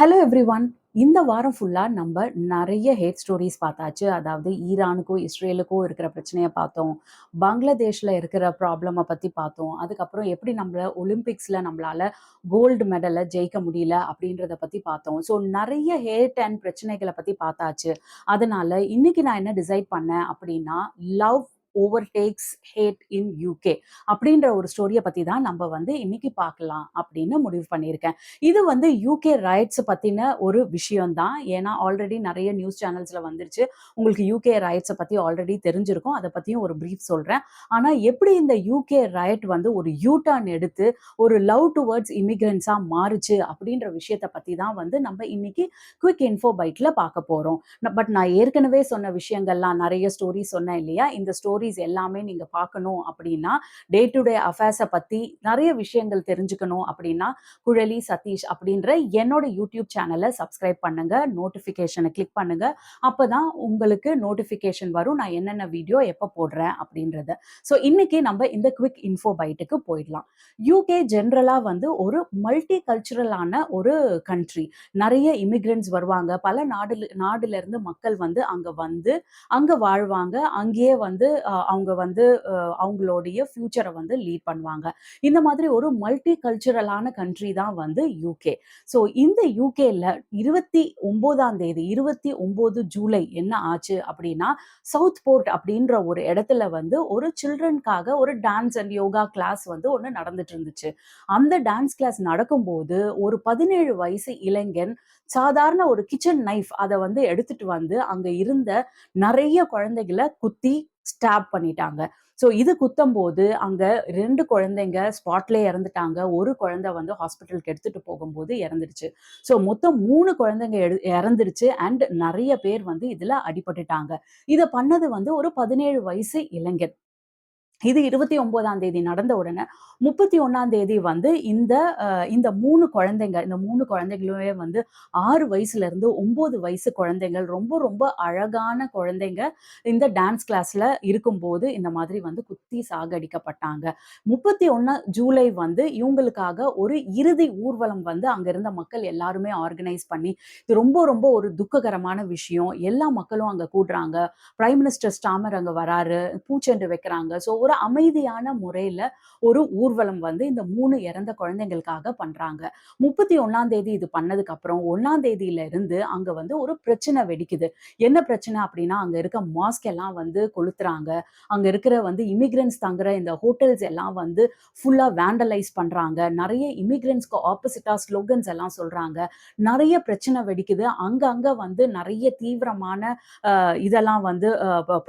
Hello everyone. இந்த வாரம் ஃபுல்லா நம்ம நெறைய ஹேட் ஸ்டோரீஸ் பார்த்தாச்சு. அதாவது ஈரானுக்கும், இஸ்ரேலுக்கும் இருக்கிற பிரச்சனைய பார்த்தோம். பங்களாதேஷ்ல இருக்கிற ப்ராப்ளம பத்தி பார்த்தோம். அதுக்கப்புறம் எப்படி ஒலிம்பிக்ஸ்ல நம்மளால கோல்டு மெடல ஜெயிக்க முடியல அப்படின்றத பத்தி பார்த்தோம். ஸோ நெறைய ஹேட் அண்ட் பிரச்சனைகள பத்தி பார்த்தாச்சு. அதனால இன்னைக்கு நான் என்ன டிசைட் பண்ணேன் அப்படின்னா, love overtakes hate in UK அப்படின்ற ஒரு ஸ்டோரிய பத்தி தான் நம்ம இன்னைக்கு பார்க்கலாம் அப்படின்னு முடிவு பண்ணியிருக்கேன். இது யூகே ரைட்ஸ் பத்தின ஒரு விஷயம் தான். ஏன்னா ஆல்ரெடி நெறைய நியூஸ் சேனல்ஸ்ல வந்துருச்சு. உங்களுக்கு யூகே ரைட்ஸ பத்தி ஆல்ரெடி தெரிஞ்சிருக்கும். அத பத்தியும் ஒரு பிரீஃப் சொல்றேன். ஆனா எப்படி இந்த யூகே ரைட் ஒரு யூ டர்ன் எடுத்து ஒரு லவ் டுவர்ட்ஸ் இமிகிரண்ட்ஸா மாறுச்சு அப்படின்ற விஷயத்த பத்தி தான் நம்ம இன்னைக்கு குயிக் இன்ஃபோ பைட்ல பார்க்க போறோம். பட் நான் ஏற்கனவே சொன்ன விஷயங்கள்லாம் நெறைய ஸ்டோரிஸ் சொன்னேன் இல்லையா? இந்த ஸ்டோரீஸ் எல்லாமே நீங்க பார்க்கணும் அப்படின்னா, டே டு டே அஃபேர்ஸ பத்தி நெறைய விஷயங்கள் தெரிஞ்சுக்கணும் அப்படின்னா, குழலி சதீஷ் அப்படின்ற என்னோட யூடியூப் சேனலை சப்ஸ்கிரைப் பண்ணுங்க. நோட்டிஃபிகேஷனை கிளிக் பண்ணுங்க. அப்பதான் உங்களுக்கு நோட்டிஃபிகேஷன் வரும் நான் என்னென்ன வீடியோ எப்போ போடுறேன் அப்படின்றத. ஸோ இன்னைக்கு நம்ம இந்த குவிக் இன்ஃபோ பைட்டுக்கு போயிடலாம். யூகே ஜென்ரலா ஒரு மல்டி கல்ச்சுரலான ஒரு கண்ட்ரி. நிறைய இமிகிரண்ட்ஸ் வருவாங்க. பல நாடுல இருந்து மக்கள் அங்க வாழ்வாங்க. அங்கேயே அவங்க அவங்களுடைய ஃபியூச்சரை லீட் பண்ணுவாங்க. இந்த மாதிரி ஒரு மல்டி கல்ச்சுரலான கண்ட்ரி தான் யூகே. ஸோ இந்த யூகேல 29ஆம் தேதி 29 ஜூலை என்ன ஆச்சு அப்படின்னா, சவுத் போர்ட் அப்படின்ற ஒரு இடத்துல ஒரு சில்ட்ரனுக்காக ஒரு டான்ஸ் அண்ட் யோகா கிளாஸ் ஒன்று நடந்துட்டு இருந்துச்சு. அந்த டான்ஸ் கிளாஸ் நடக்கும்போது ஒரு 17 வயசு இளைஞன் சாதாரண ஒரு கிச்சன் நைஃப் அதை எடுத்துட்டு அங்க இருந்த நிறைய குழந்தைகளை குத்தி ஸ்டாப் பண்ணிட்டாங்க. ஸோ இது குத்தம்போது அங்க 2 குழந்தைங்க ஸ்பாட்லயே இறந்துட்டாங்க. ஒரு குழந்தை ஹாஸ்பிட்டலுக்கு எடுத்துட்டு போகும்போது இறந்துடுச்சு. ஸோ மொத்தம் 3 குழந்தைங்க இறந்துடுச்சு அண்ட் நெறைய பேர் இதுல அடிபட்டுட்டாங்க. இத பண்ணது ஒரு 17 வயசு இளைஞன். இது 29ஆம் தேதி நடந்த உடனே 31ஆம் தேதி இந்த 3 குழந்தைங்க இந்த 3 குழந்தைகளுமே 6 வயசுல இருந்து 9 வயசு குழந்தைகள். ரொம்ப ரொம்ப அழகான குழந்தைங்க. இந்த டான்ஸ் கிளாஸ்ல இருக்கும்போது இந்த மாதிரி குத்தி சாகடிக்கப்பட்டாங்க. 31 ஜூலை இவங்களுக்காக ஒரு இறுதி ஊர்வலம் அங்க இருந்த மக்கள் எல்லாருமே ஆர்கனைஸ் பண்ணி, இது ரொம்ப ரொம்ப ஒரு துக்ககரமான விஷயம். எல்லா மக்களும் அங்க கூடுறாங்க. பிரைம் மினிஸ்டர் ஸ்டாமர் அங்க வராரு. பூச்செண்டு வைக்கிறாங்க. ஸோ ஒரு அமைதியான முறையில ஒரு ஊர்வலம் இந்த 3 இறந்த குழந்தைகளுக்காக பண்றாங்க. 31ஆம் தேதி இது பண்ணதுக்கு அப்புறம் 1ஆம் தேதியில இருந்து அங்க ஒரு பிரச்சனை வெடிக்குது. என்ன பிரச்சனை அப்படின்னா, அங்க இருக்க மாஸ்க் எல்லாம் கொளுத்துறாங்க. அங்க இருக்கிற இமிகிரண்ட்ஸ் தங்குற இந்த ஹோட்டல்ஸ் எல்லாம் ஃபுல்லா வேண்டலைஸ் பண்றாங்க. நிறைய இமிகிரண்ட்ஸ்க்கு ஆப்போசிட்டா ஸ்லோகன்ஸ் எல்லாம் சொல்றாங்க. நிறைய பிரச்சனை வெடிக்குது. அங்கங்க நிறைய தீவிரமான இதெல்லாம்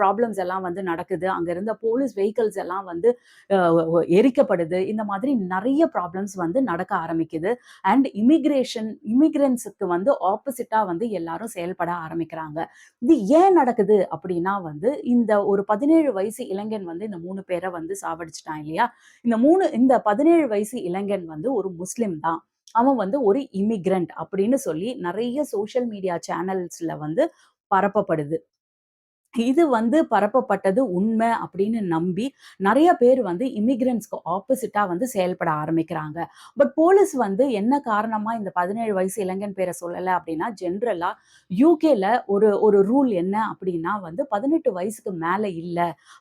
ப்ராப்ளம்ஸ் எல்லாம் நடக்குது. அங்க இருந்த போலீஸ் வெஹிக்கிள்ஸ் எல்லாம் எரிக்கப்படுது. இந்த மாதிரி நிறைய ப்ராப்ளம்ஸ் நடக்க ஆரம்பிக்குது. அண்ட் இமிகிரன்ட்ஸுக்கு ஆப்போசிட்டா எல்லாரும் செயல்பட ஆரம்பிக்கிறாங்க. இது ஏன் நடக்குது அப்படின்னா இந்த ஒரு 17 வயசு இளைஞன் இந்த 3 பேரை சாவடிச்சிட்டான் இல்லையா? இந்த 17 வயசு இளைஞன் ஒரு முஸ்லிம் தான். அவன் ஒரு இமிகிரண்ட் அப்படின்னு சொல்லி நிறைய சோஷியல் மீடியா சேனல்ஸ்ல பரப்பப்படுது. இது பரப்பப்பட்டது உண்மை அப்படின்னு நம்பி நிறைய பேர் இமிகிரண்ட்ஸ்க்கு ஆப்போசிட்டா செயல்பட ஆரம்பிக்கிறாங்க. பட் போலீஸ் என்ன காரணமா இந்த 17 வயசு இளைஞன் பேரை சொல்லல அப்படின்னா, ஜென்ரலா யூகேல ஒரு ஒரு ரூல் என்ன அப்படின்னா 18 வயசுக்கு மேல இல்ல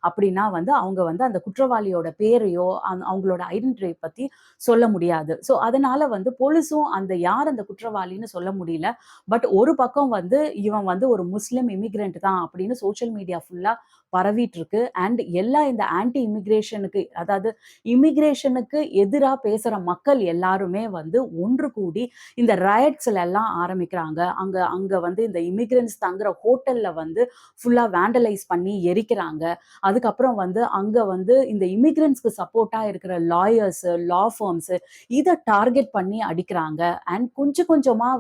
அப்படின்னா அவங்க அந்த குற்றவாளியோட பேரையோ அவங்களோட ஐடென்டிட்டி பத்தி சொல்ல முடியாது. ஸோ அதனால போலீஸும் யார் அந்த குற்றவாளின்னு சொல்ல முடியல. பட் ஒரு பக்கம் இவன் ஒரு முஸ்லிம் இமிகிரண்ட் தான் அப்படின்னு சோஷியல் மீடியா ஃபுல்லா பரவிட்டு இருக்கு. அண்ட் எல்லா இந்த ஆன்டி இமிகிரேஷனுக்கு, அதாவது இமிகிரேஷனுக்கு எதிரா பேசுற மக்கள் எல்லாருமே ஒன்று கூடி இந்த ரயட்ஸ்ல எல்லாம் ஆரம்பிக்கிறாங்க. அங்க அங்க இந்த இமிகிரண்ட்ஸ் தங்குற ஹோட்டல்ல ஃபுல்லா வேண்டலைஸ் பண்ணி எரிக்கிறாங்க. அதுக்கப்புறம் அங்க இந்த இமிகிரண்ட்ஸ்க்கு சப்போர்ட்டா இருக்கிற லாயர்ஸ், லா ஃபார்ம்ஸ் இதை டார்கெட் பண்ணி அடிக்கிறாங்க. அண்ட் கொஞ்சம் கொஞ்சமா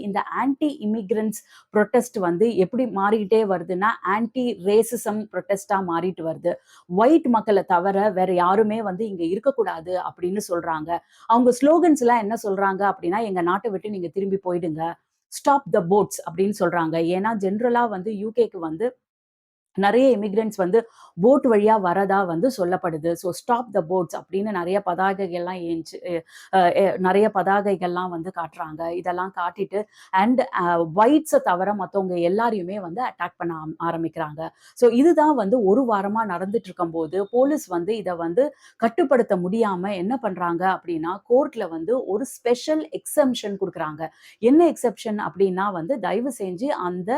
இந்த ஆன்டி இமிகிரண்ட்ஸ் ப்ரொட்டஸ்ட் எப்படி மாறிக்கிட்டே வருதுன்னா, ஆன்டி ரேசிசம் ப்ரொட்டஸ்டா மாறிட்டு வருது. ஒயிட் மக்களை தவிர வேற யாருமே இங்க இருக்கக்கூடாது அப்படின்னு சொல்றாங்க. அவங்க ஸ்லோகன்ஸ் எல்லாம் என்ன சொல்றாங்க அப்படின்னா, எங்க நாட்டை விட்டு நீங்க திரும்பி போயிடுங்க, ஸ்டாப் த போட்ஸ் அப்படின்னு சொல்றாங்க. ஏன்னா ஜென்ரலா யூகேக்கு நெறைய இமிகிரண்ட்ஸ் வந்து போட் வழியா வரதா வந்து சொல்லப்படுது. ஸோ ஸ்டாப் த போட்ஸ் அப்படின்னு நெறைய பதாகைகள்லாம் ஏஞ்சு நெறைய பதாகைகள்லாம் வந்து காட்டுறாங்க. இதெல்லாம் காட்டிட்டு ஒயிட்ஸ தவிர மத்தவங்க எல்லாரையுமே வந்து அட்டாக் பண்ண ஆரம்பிக்கிறாங்க. ஸோ இதுதான் வந்து 1 வாரமா நடந்துட்டு இருக்கும்போது, போலீஸ் வந்து இத வந்து கட்டுப்படுத்த முடியாம என்ன பண்றாங்க அப்படின்னா, கோர்ட்ல வந்து ஒரு ஸ்பெஷல் எக்ஸம்ஷன் குடுக்குறாங்க. என்ன எக்செப்ஷன் அப்படின்னா வந்து, தயவு செஞ்சு அந்த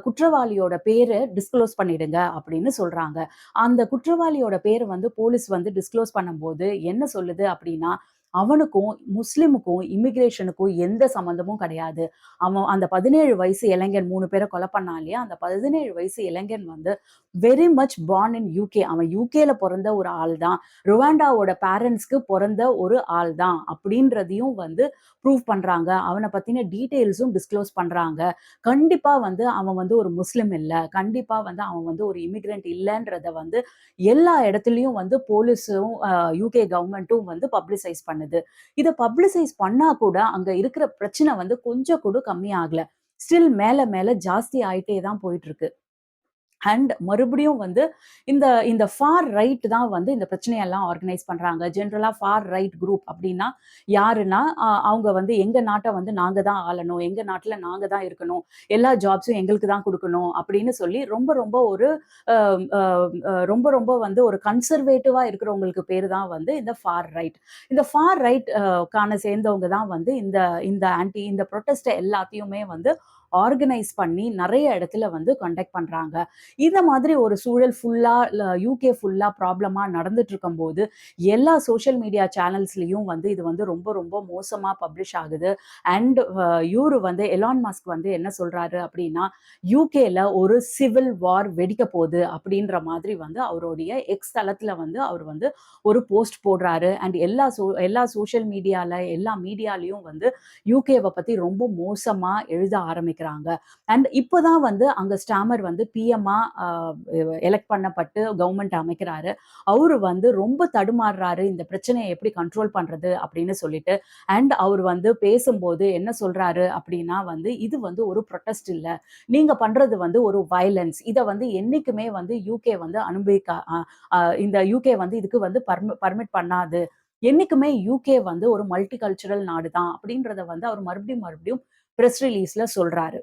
குற்றவாளியோட பேர டிஸ்க்ளோஸ் பண்ணிடுங்க அப்படின்னு சொல்றாங்க. அந்த குற்றவாளியோட பேர வந்து போலீஸ் வந்து டிஸ்க்ளோஸ் பண்ணும்போது என்ன சொல்லுது அப்படின்னா, அவனுக்கும் முஸ்லிமுக்கும் இமிகிரேஷனுக்கும் எந்த சம்மந்தமும் கிடையாது. அவன் அந்த 17 வயசு இளைஞன் 3 பேர கொலை பண்ணான் இல்லையா? அந்த 17 வயசு இளைஞன் வந்து very much born in UK. அவன் யுகேல பொறந்த ஒரு ஆள் தான். ருவாண்டாவோட பேரண்ட்ஸ்க்கு பொறந்த ஒரு ஆள் தான். அப்படின்றதையும் வந்து ப்ரூவ் பண்றாங்க. அவன பத்தின டீட்டெயில்ஸும் டிஸ்க்ளோஸ் பண்றாங்க. கண்டிப்பா வந்து அவன் வந்து ஒரு முஸ்லிம் இல்ல. கண்டிப்பா வந்து அவன் வந்து ஒரு இமிகிரண்ட் இல்லன்றத வந்து எல்லா இடத்துலயும் வந்து போலீஸும், யுகே கவர்ன்மென்ட்டும் வந்து பப்ளிசைஸ் பண்ணுது. இத பப்ளிசைஸ் பண்ணா கூட அங்க இருக்கிற பிரச்சனை வந்து கொஞ்சம் கூட கம்மி ஆகல. ஸ்டில் மேல மேல ஜாஸ்தி ஆயிட்டே தான் போயிட்டு இருக்கு. மறுபடியும் வந்து இந்த இந்த ஃபார் ரைட் தான் வந்து இந்த பிரச்சனையெல்லாம் ஆர்கனைஸ் பண்றாங்க. ஜெனரலா ஃபார் ரைட் குரூப் அப்டின்னா யாருன்னா, அவங்க வந்து எங்க நாட்ட வந்து நாங்க தான் ஆளணும். எங்க நாட்ல நாங்க தான் இருக்கணும். எல்லா ஜாப்ஸும் எங்களுக்கு தான் குடுக்கணும் அப்படின்னு சொல்லி ரொம்ப ரொம்ப ஒரு அ அ ரொம்ப ரொம்ப வந்து ஒரு கன்சர்வேட்டிவா இருக்கிறவங்களுக்கு பேரு தான் வந்து இந்த ஃபார் ரைட். இந்த ஃபார் ரைட் கான சேர்ந்தவங்க தான் வந்து இந்த இந்த இந்த புரொட்டஸ்ட்ட எல்லாத்தையுமே வந்து ஆர்கனைஸ் பண்ணி நெறைய இடத்துல வந்து கண்டக்ட் பண்றாங்க. இந்த மாதிரி ஒரு சூழல் ஃபுல்லா யுகே ஃபுல்லா ப்ராப்ளமா நடந்துட்டு இருக்கும்போது, எல்லா சோஷியல் மீடியா சேனல்ஸ்லயும் வந்து இது வந்து ரொம்ப ரொம்ப மோசமா பப்ளிஷ் ஆகுது. அண்ட் இவரு வந்து எலான் மஸ்க் வந்து என்ன சொல்றாரு அப்படின்னா, யுகேல ஒரு சிவில் வார் வெடிக்க போது அப்படின்ற மாதிரி வந்து அவருடைய எக்ஸ் தளத்துல வந்து அவர் வந்து ஒரு போஸ்ட் போடுறாரு. எல்லா சோஷியல் மீடியால எல்லா மீடியாலயும் வந்து யுகேவ பத்தி ரொம்ப மோசமா எழுத ஆரம்பிக்கிறாங்க. இப்பதான் வந்து அங்க ஸ்டாமர் வந்து பிஎம்மா எலெக்ட் பண்ணப்பட்டு கவர்மெண்ட் அமைக்கிறாரு. அவரு வந்து ரொம்ப தடுமாறுறாரு. இந்த பிரச்சனைய எப்படி கண்ட்ரோல் பண்றது அப்படின்னு சொல்லிட்டு. அவர் வந்து பேசும்போது என்ன சொல்றாரு அப்படின்னா வந்து, "இது வந்து ஒரு புரொட்டஸ்ட் இல்ல. நீங்க பண்றது வந்து ஒரு வயலன்ஸ். இத வந்து என்னைக்குமே வந்து யுகே வந்து அனுபவிக்க அ அ இந்த யுகே வந்து இதுக்கு வந்து பர்மிட் பண்ணாது. என்னைக்குமே யுகே வந்து ஒரு மல்டி கல்ச்சுரல் நாடு தான்." அப்படின்றத வந்து அவர் மறுபடியும் மறுபடியும் பிரஸ் ரிலீஸ்ல சொல்றாரு.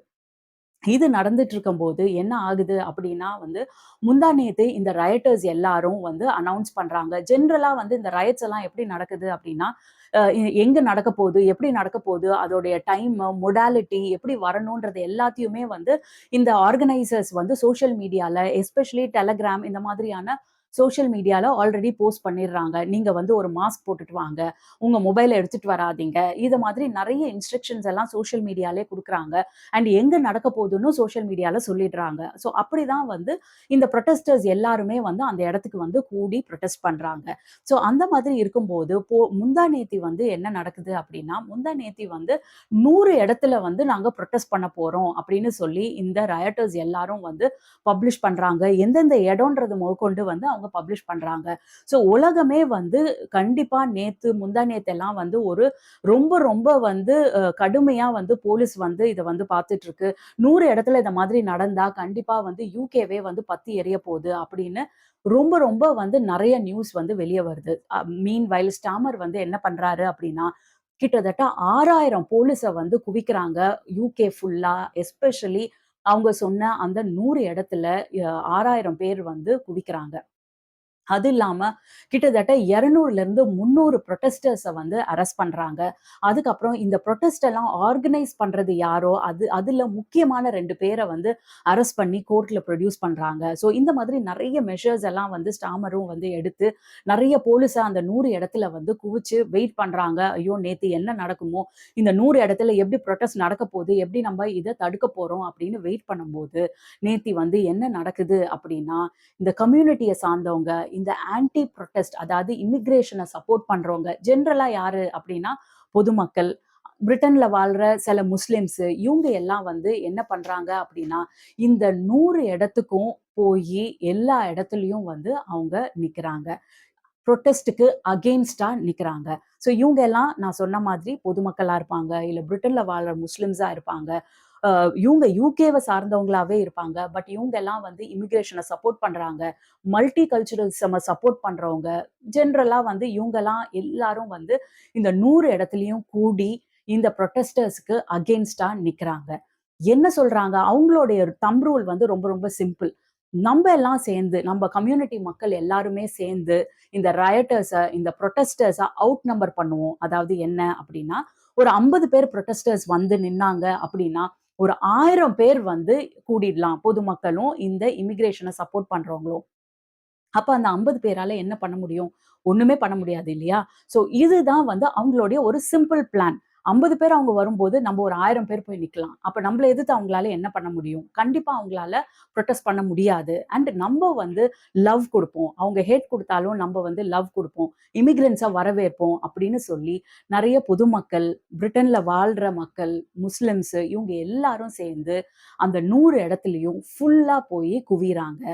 இது நடந்துட்டு இருக்கும்போது என்ன ஆகுது அப்படின்னா வந்து, முந்தா நேத்து இந்த ரயட்டர்ஸ் எல்லாரும் வந்து அனவுன்ஸ் பண்றாங்க. ஜெனரலா வந்து இந்த ரயட்ஸ் எல்லாம் எப்படி நடக்குது அப்படின்னா, எங்க நடக்கப் போது, எப்படி நடக்கப் போது, அதோடைய டைமு, மொடாலிட்டி எப்படி வரணும்ன்றது எல்லாத்தையுமே வந்து இந்த ஆர்கனைசர்ஸ் வந்து சோசியல் மீடியால எஸ்பெஷலி Telegram இந்த மாதிரியான சோசியல் மீடியால ஆல்ரெடி போஸ்ட் பண்ணிடுறாங்க. நீங்க வந்து ஒரு மாஸ்க் போட்டுட்டு வாங்க. உங்க மொபைல எடுத்துட்டு வராதீங்க. இது மாதிரி நெறைய இன்ஸ்ட்ரக்ஷன்ஸ் எல்லாம் சோசியல் மீடியாலயே குடுக்குறாங்க. எங்க நடக்க போதுன்னு சோஷியல் மீடியால சொல்லிடுறாங்க. ஸோ அப்படிதான் வந்து இந்த புரொட்டஸ்டர்ஸ் எல்லாருமே வந்து அந்த இடத்துக்கு வந்து கூடி புரொட்டஸ்ட் பண்றாங்க. ஸோ அந்த மாதிரி இருக்கும்போது, முந்தா நேத்தி வந்து என்ன நடக்குது அப்படின்னா, முந்தா நேத்தி வந்து 100 இடத்துல வந்து நாங்க புரொட்டஸ்ட் பண்ண போறோம் அப்படின்னு சொல்லி இந்த ரயட்டர்ஸ் எல்லாரும் வந்து பப்ளிஷ் பண்றாங்க. எந்தெந்த இடம்ன்றது முதற்கொண்டு வந்து அவங்க பப்ளிஷ் பண்றாங்க. ஸோ உலகமே வந்து கண்டிப்பா முந்தா நேத்தெல்லாம் வந்து ஒரு ரொம்ப ரொம்ப வந்து கடுமையா வந்து போலீஸ் வந்து இத வந்து பார்த்துட்டு இருக்கு. 100 இடத்துல இந்த மாதிரி நடந்தா கண்டிப்பா வந்து யுகேவே வந்து பத்தி எரிய போது அப்படின்னு ரொம்ப ரொம்ப வந்து நெறைய நியூஸ் வந்து வெளிய வருது. மீன்வைல் ஸ்டாமர் வந்து என்ன பண்றாரு அப்படின்னா, கிட்டத்தட்ட 6000 போலீஸ வந்து குவிக்கிறாங்க யுகே ஃபுல்லா. எஸ்பெஷலி அவங்க சொன்ன அந்த 100 இடத்துல 6000 பேர் வந்து குவிக்கிறாங்க. அது இல்லாம கிட்டத்தட்ட 200லிருந்து 300 புரொட்டஸ்டர்ஸ வந்து அரெஸ்ட் பண்றாங்க. அதுக்கப்புறம் இந்த புரொட்டஸ்ட் எல்லாம் ஆர்கனைஸ் பண்றது யாரோ, அதுல முக்கியமான 2 பேர வந்து அரெஸ்ட் பண்ணி கோர்ட்ல ப்ரொடியூஸ் பண்றாங்க. ஸோ இந்த மாதிரி நெறைய மெஷர்ஸ் எல்லாம் வந்து ஸ்டாமரும் வந்து எடுத்து, நெறைய போலீஸ அந்த 100 இடத்துல வந்து குவிச்சு வெயிட் பண்றாங்க. ஐயோ! நேத்து என்ன நடக்குமோ? இந்த 100 இடத்துல எப்படி புரொட்டஸ்ட் நடக்க போது? எப்படி நம்ம இத தடுக்க போறோம்? அப்படின்னு வெயிட் பண்ணும்போது, நேத்தி வந்து என்ன நடக்குது அப்படின்னா, இந்த கம்யூனிட்டிய சார்ந்தவங்க, இந்த ஆன்டி புரொட்டஸ்ட் அதாவது இமிகிரேஷன சப்போர்ட் பண்றவங்க, ஜெனரலா யாரு அப்டின்னா பொதுமக்கள், பிரிட்டன்ல வாழ்ற சில முஸ்லிம்ஸு, இவங்க எல்லாம் வந்து என்ன பண்றாங்க அப்டின்னா, இந்த 100 இடத்துக்கும் போயி எல்லா இடத்துலயும் வந்து அவங்க நிக்கிறாங்க. புரொட்டஸ்ட்டுக்கு அகெயின்ஸ்டா நிக்கிறாங்க. ஸோ இவங்க எல்லாம் நான் சொன்ன மாதிரி பொதுமக்களா இருப்பாங்க, இல்ல பிரிட்டன்ல வாழ்ற முஸ்லிம்ஸா இருப்பாங்க. இவங்க யுகேவ சார்ந்தவங்களாவே இருப்பாங்க. பட் இவங்க எல்லாம் வந்து இமிகிரேஷன சப்போர்ட் பண்றாங்க. மல்டி கல்ச்சுரலிசம சப்போர்ட் பண்றவங்க. ஜெனரலா வந்து இவங்கலாம் எல்லாரும் வந்து இந்த 100 இடத்துலயும் கூடி இந்த புரொட்டஸ்டர்ஸ்க்கு அகெயின்ஸ்டா நிக்கிறாங்க. என்ன சொல்றாங்க? அவங்களுடைய தம்ப் ரூல் வந்து ரொம்ப ரொம்ப சிம்பிள். நம்ப எல்லாம் சேர்ந்து, நம்ப கம்யூனிட்டி மக்கள் எல்லாருமே சேர்ந்து, இந்த ரயட்டர்ஸ, இந்த புரொட்டஸ்டர்ஸ அவுட் நம்பர் பண்ணுவோம். அதாவது என்ன அப்டின்னா, ஒரு 50 பேர் புரொட்டஸ்டர்ஸ் வந்து நின்னாங்க அப்டின்னா, ஒரு 1000 பேர் வந்து கூடிடலாம். பொதுமக்களும், இந்த இமிகிரேஷன சப்போர்ட் பண்றவங்களும். அப்ப அந்த 50 பேரால என்ன பண்ண முடியும்? ஒண்ணுமே பண்ண முடியாது இல்லையா? ஸோ இதுதான் வந்து அவங்களுடைய ஒரு சிம்பிள் பிளான். 50 பேர் அவங்க வரும்போது, நம்ம ஒரு 1000 பேர் போய் நிக்கலாம். அப்ப நம்மள எதிர்த்து அவங்களால என்ன பண்ண முடியும்? கண்டிப்பா அவங்களால புரொட்டஸ்ட் பண்ண முடியாது. அண்ட் நம்ப வந்து லவ் குடுப்போம். அவங்க ஹேட் குடுத்தாலும் நம்ப வந்து லவ் குடுப்போம். இமிகிரன்ட்ஸ வரவேற்போம் அப்படின்னு சொல்லி, நெறைய பொதுமக்கள், பிரிட்டன்ல வாழ்ற மக்கள், முஸ்லிம்ஸ் இவங்க எல்லாரும் சேர்ந்து, அந்த 100 இடத்துலயும் ஃபுல்லா போய் குவிறாங்க.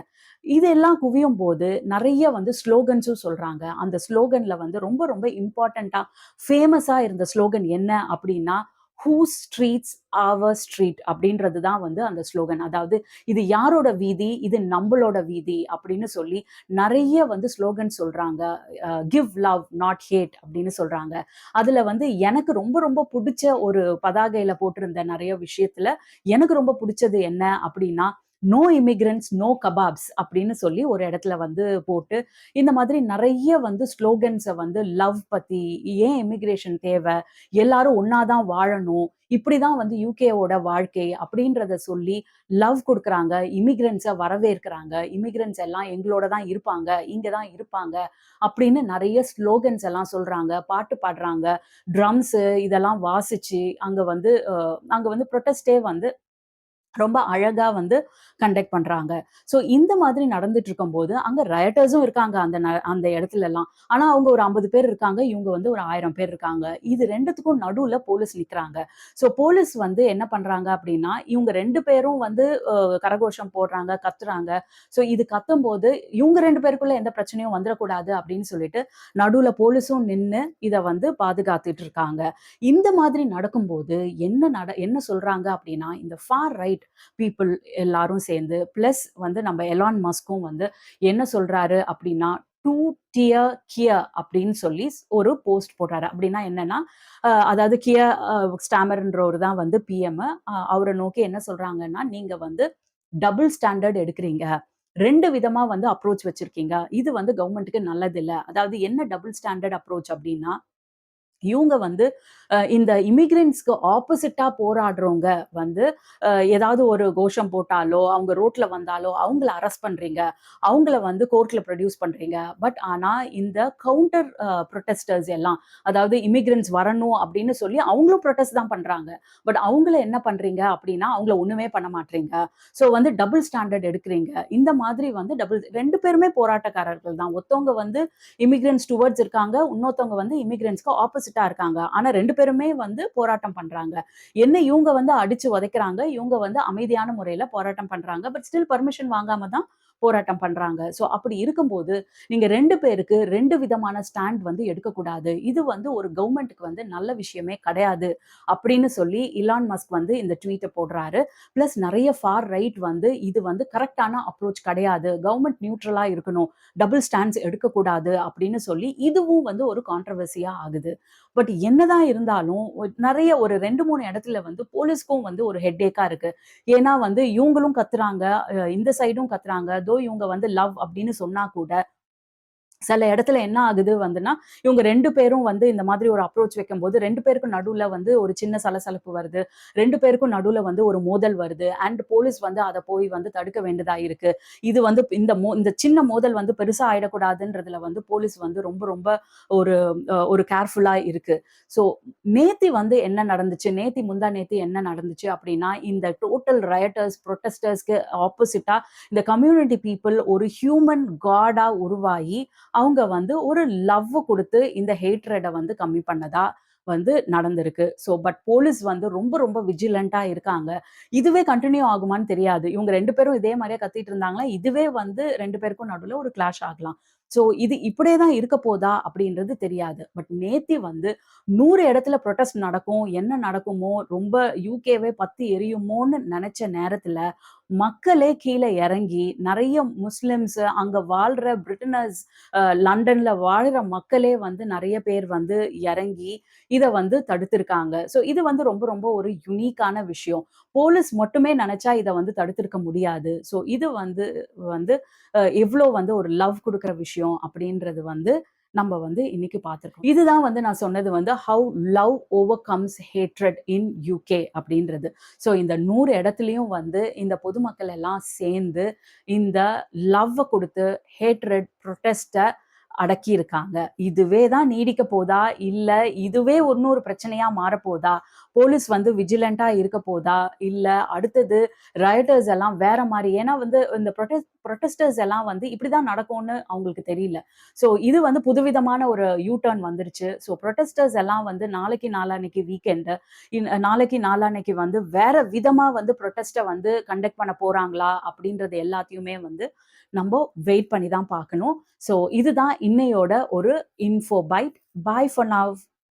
இதெல்லாம் குவியும்போது நெறைய வந்து ஸ்லோகன்ஸும் சொல்றாங்க. அந்த ஸ்லோகன்ல வந்து ரொம்ப ரொம்ப இம்பார்ட்டன்ட்டா ஃபேமஸா இருந்த ஸ்லோகன் என்ன அப்டின்னா, "ஹூஸ் ஸ்ட்ரீட்ஸ் அவர் ஸ்ட்ரீட்" அப்டின்றது தான் வந்து அந்த ஸ்லோகன். அதாவது இது யாரோட வீதி? இது நம்பளோட வீதி அப்டின்னு சொல்லி நெறைய வந்து ஸ்லோகன் சொல்றாங்க. கிவ் லவ் நாட் ஹேட் அப்டின்னு சொல்றாங்க. அதுல வந்து எனக்கு ரொம்ப ரொம்ப புடிச்ச ஒரு பதாகையில போட்டிருந்த நெறைய விஷயத்துல, எனக்கு ரொம்ப புடிச்சது என்ன அப்டின்னா, "நோ இமிகிரன்ட்ஸ், நோ கபாப்ஸ்" அப்படின்னு சொல்லி ஒரு இடத்துல வந்து போட்டு, இந்த மாதிரி நெறைய வந்து ஸ்லோகன்ஸ வந்து லவ் பத்தி, ஏன் இமிகிரேஷன் தேவ? எல்லாரும் ஒண்ணா தான் வாழணும். இப்படிதான் வந்து யுகேவோட வாழ்க்கை அப்படின்றத சொல்லி லவ் குடுக்குறாங்க. இமிகிரன்ட்ஸ வரவேற்கிறாங்க. இமிகிரன்ட்ஸ் எல்லாம் எங்களோட தான் இருப்பாங்க. இங்க தான் இருப்பாங்க. அப்படின்னு நெறைய ஸ்லோகன்ஸ் எல்லாம் சொல்றாங்க. பாட்டு பாடுறாங்க. ட்ரம்ஸு இதெல்லாம் வாசிச்சு, அங்க வந்து புரொட்டஸ்டே வந்து ரொம்ப அழகா வந்து கண்டக்ட் பண்றாங்க. ஸோ இந்த மாதிரி நடந்துட்டு இருக்கும்போது, அங்க ரயட்டர்ஸும் இருக்காங்க அந்த இடத்துலலாம். ஆனா அவங்க ஒரு 50 பேர் இருக்காங்க. இவங்க வந்து ஒரு 1000 பேர் இருக்காங்க. இது 2த்துக்கும் நடுவுல போலீஸ் நிக்கிறாங்க. ஸோ போலீஸ் வந்து என்ன பண்றாங்க அப்டின்னா, இவங்க 2 பேரும் வந்து அ கரகோஷம் போடுறாங்க, கத்துறாங்க. ஸோ இது கத்தும்போது, இவங்க 2 பேருக்குள்ள எந்த பிரச்சனையும் வந்துரக்கூடாது அப்டின்னு சொல்லிட்டு, நடுவுல போலீஸும் நின்னு இத வந்து பாதுகாத்துட்டு இருக்காங்க. இந்த மாதிரி நடக்கும்போது என்ன சொல்றாங்க அப்டின்னா, இந்த ஃபார் ரைட் பீப்பிள் எல்லாரும் சேர்ந்து, பிளஸ் வந்து நம்ம எலான் மஸ்க்கும் வந்து என்ன சொல்றாரு அப்டின்னா, "டூ டியர் கியர்" அப்படின்னு சொல்லி ஒரு போஸ்ட் போடுறாரு. அப்படின்னா என்னன்னா, அதாவது கியர் ஸ்டாமர்ன்றவரு தான் வந்து பிஎம். அவர நோக்கி என்ன சொல்றாங்கன்னா, "நீங்க வந்து டபுள் ஸ்டாண்டர்ட் எடுக்குறீங்க. 2 விதமா வந்து அப்ரோச் வச்சிருக்கீங்க. இது வந்து கவர்ன்மென்ட்க்கு நல்லதில்ல." அதாவது என்ன டபுள் ஸ்டாண்டர்ட் அப்ரோச் அப்டின்னா, இவங்க வந்து இந்த இமிகிரண்ட்ஸ்க்கு ஆப்போசிட்டா போராடுறவங்க வந்து ஏதாவது ஒரு கோஷம் போட்டாலோ, அவங்க ரோட்ல வந்தாலோ, அவங்கள அரெஸ்ட் பண்றீங்க. அவங்கள வந்து கோர்ட்ல ப்ரொடியூஸ் பண்றீங்க. பட் ஆனா இந்த கவுண்டர் புரொட்டஸ்டர்ஸ் எல்லாம், அதாவது இமிகிரண்ட்ஸ் வரணும் அப்படின்னு சொல்லி அவங்களும் புரொட்டஸ்ட் தான் பண்றாங்க. பட் அவங்கள என்ன பண்றீங்க அப்படின்னா, அவங்கள ஒண்ணுமே பண்ண மாட்றீங்க. ஸோ வந்து டபுள் ஸ்டாண்டர்ட் எடுக்குறீங்க. இந்த மாதிரி வந்து 2 பேருமே போராட்டக்காரர்கள் தான். ஒருத்தவங்க வந்து இமிகிரண்ட்ஸ் டுவர்ட்ஸ் இருக்காங்க. இன்னொருத்தவங்க வந்து இமிகிரண்ட்ஸ்க்கு ஆப்போசிட்டா இருக்காங்க. ஆனா 2 பேருமே வந்து போராட்டம் பண்றாங்க. என்ன இவங்க வந்து அடிச்சு உதைக்கிறாங்க. இவங்க வந்து அமைதியான முறையில போராட்டம் பண்றாங்க. பட் ஸ்டில் பர்மிஷன் வாங்காம தான் போராட்டம் பண்றாங்க. ஸோ அப்படி இருக்கும்போது, நீங்க 2 பேருக்கு 2 விதமான ஸ்டாண்ட் வந்து எடுக்கக்கூடாது. இது வந்து ஒரு கவர்ன்மென்ட்க்கு வந்து நல்ல விஷயமே கிடையாது. அப்படின்னு சொல்லி இலான் மஸ்க் வந்து இந்த ட்வீட்ட போடுறாரு. பிளஸ் நெறைய ஃபார் ரைட் வந்து இது வந்து கரெக்ட்டான அப்ரோச் கிடையாது. கவர்ன்மென்ட் நியூட்ரலா இருக்கணும். டபுள் ஸ்டாண்ட்ஸ் எடுக்கக்கூடாது அப்படின்னு சொல்லி, இதுவும் வந்து ஒரு கான்ட்ரோவர்சியா ஆகுது. பட் என்னதான் இருந்தாலும், நெறைய ஒரு 2, 3 இடத்துல வந்து போலீஸ்க்கும் வந்து ஒரு ஹெட்டேக்கா இருக்கு. ஏன்னா வந்து இவங்களும் கத்துறாங்க, இந்த சைடும் கத்துறாங்க. இவங்க வந்து லவ் அப்படின்னு சொன்னா கூட, சில இடத்துல என்ன ஆகுது வந்துன்னா, இவங்க 2 பேரும் வந்து இந்த மாதிரி ஒரு அப்ரோச் வைக்கும்போது 2 பேருக்கும் நடுவுல வந்து ஒரு சின்ன சலசலப்பு வருது. 2 பேருக்கும் நடுவுல வந்து ஒரு மோதல் வருது. அண்ட் போலீஸ் வந்து அத போய் வந்து தடுக்க வேண்டியதா இருக்கு. இது வந்து இந்த சின்ன மோதல் வந்து பெருசா ஆயிடக்கூடாதுன்றதுல வந்து போலீஸ் வந்து ரொம்ப ரொம்ப ஒரு ஒரு கேர்ஃபுல்லா இருக்கு. ஸோ நேத்தி வந்து என்ன நடந்துச்சு, நேத்தி முந்தா நேத்தி என்ன நடந்துச்சு அப்டின்னா, இந்த டோட்டல் ரயட்டர்ஸ், புரொட்டஸ்டர்ஸ்க்கு ஆப்போசிட்டா இந்த கம்யூனிட்டி பீப்பிள் ஒரு ஹியூமன் காடா உருவாகி அவங்க வந்து ஒரு லவ் குடுத்து இந்த ஹேட்ரட வந்து கம்மி பண்ணதா வந்து நடந்திருக்கு. பட் போலீஸ் வந்து ரொம்ப ரொம்ப விஜிலன்ட்டா இருக்காங்க. இதுவே கன்டின்யூ ஆகுமான்னு தெரியாது. இவங்க 2 பேரும் இதே மாரியே கத்திட்டு இருந்தாங்கன்னா, இதுவே வந்து 2 பேருக்கும் நடுவுல ஒரு கிளாஷ் ஆகலாம். ஸோ இது இப்படியே தான் இருக்க போதா அப்படின்றது தெரியாது. பட் நேத்தி வந்து 100 இடத்துல புரொட்டஸ்ட் நடக்கும். என்ன நடக்குமோ, ரொம்ப யுகேவே பத்தி எரியுமோன்னு நெனச்ச நேரத்துல, மக்களே கீழ இறங்கி, நெறைய முஸ்லிம்ஸ் அங்க வாழ்ற பிரிட்டனர்ஸ் லண்டன்ல வாழ்ற மக்களே வந்து நெறைய பேர் வந்து இறங்கி, இத வந்து தடுத்திருக்காங்க. ஸோ இது வந்து ரொம்ப ரொம்ப ஒரு யுனிக்கான விஷயம். போலீஸ் மட்டுமே நெனச்சா இத வந்து தடுத்திருக்க முடியாது. ஸோ இது வந்து வந்து எவ்ளோ வந்து ஒரு லவ் குடுக்குற விஷயம் அப்படின்றது வந்து நம்ம வந்து இன்னைக்கு பார்த்திருக்கோம். இதுதான் வந்து நான் சொன்னது வந்து how love overcomes hatred in UK அப்படின்றது. ஸோ இந்த 100 இடத்துலயும் வந்து இந்த பொதுமக்கள் எல்லாம் சேர்ந்து இந்த லவ்வ குடுத்து ஹேட்ரட் புரொட்டஸ்ட்ட அடக்கியிருக்காங்க. இதுவே தான் நீடிக்க போதா? இல்ல இதுவே இன்னொரு பிரச்சனையா மாறப்போதா? போலீஸ் வந்து விஜிலன்ட்டா இருக்க போதா? இல்ல அடுத்தது ரயட்டர்ஸ் எல்லாம் வேற மாரி ஏன்னா வந்து இந்த புரொட்டஸ்டர்ஸ் எல்லாம் வந்து இப்படிதான் நடக்கும்னு அவங்களுக்கு தெரியல. ஸோ இது வந்து புதுவிதமான ஒரு யூ டர்ன் வந்துருச்சு. ஸோ புரொட்டஸ்டர்ஸ் எல்லாம் வந்து நாளைக்கு நாளான்னைக்கு வீக்கெண்டு நாளைக்கு நாளான்னைக்கு வந்து வேற விதமா வந்து புரொட்டஸ்ட்ட வந்து கண்டக்ட் பண்ண போறாங்களா? அப்படின்றது எல்லாத்தையுமே வந்து நம்ப வெயிட் பண்ணி தான் பார்க்கணும். ஸோ இதுதான் இன்னையோட ஒரு info byte. Bye for now.